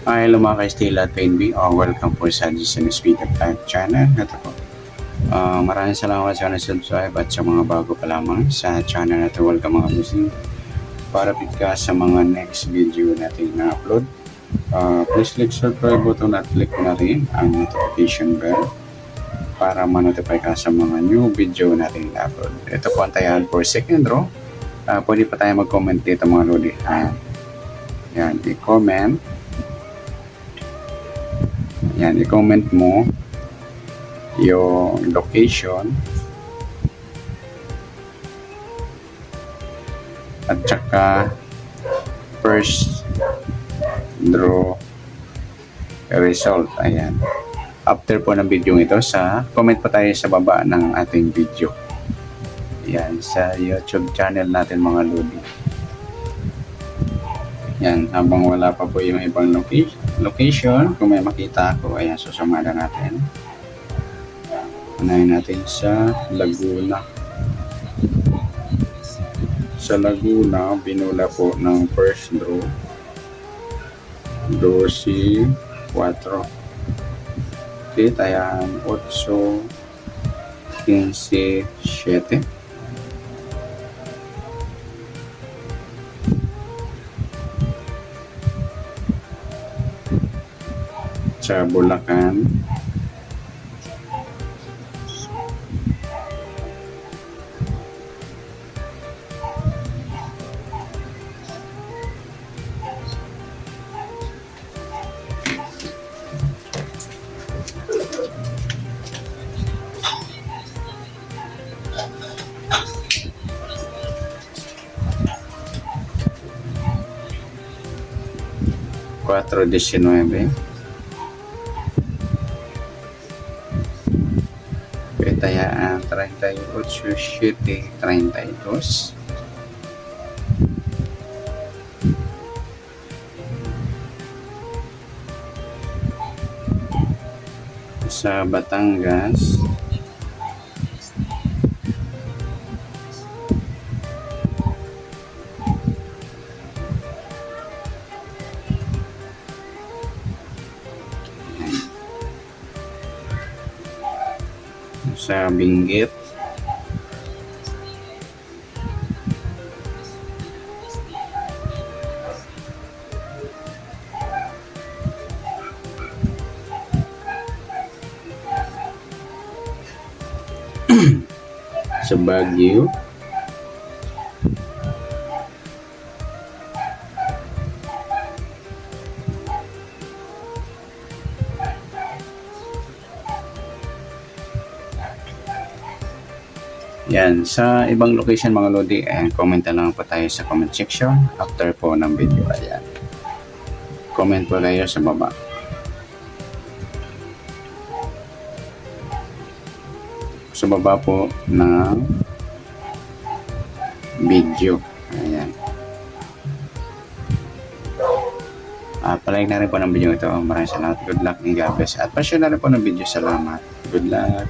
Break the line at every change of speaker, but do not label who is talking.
Hello mga ka-Stila at PNB. Welcome po sa Jason Speed of Life channel. Ito po. Maraming salamat sa subscribe at sa mga bago pa lamang sa channel na ito. Welcome mga busing. Para ka sa mga next video natin na upload. Please click subscribe button at click na rin ang notification bell para ma-notify ka sa mga new video natin na upload. Ito po ang tayahan for second row. Pwede pa tayo mag-comment dito mga lodi. Yan, i-comment. Yan, i-comment mo yung location at saka first draw result. Ayan. After po ng video ito, comment pa tayo sa baba ng ating video. Yan, sa YouTube channel natin mga lodi. Yan, habang wala pa po yung ibang location, kung may makita ako, ayan, susumada natin. Unahin natin sa Laguna. Sa Laguna, binula po ng first draw. 12, 4. Okay, tayan 8, 15, 7. Sa Bulacan, Cuatro 19. Petayaan 38, 7, 32. Sa Batangas, sa Benguet, sa Baguio, yan, sa ibang location mga lodi, comment na lang po tayo sa comment section after po ng video. Ayan, comment po kayo sa baba. Sa baba po ng video. Ayan. Palike na rin po ng video ito. Maraming salamat. Good luck and God bless. At pa-share na rin po ng video. Salamat. Good luck.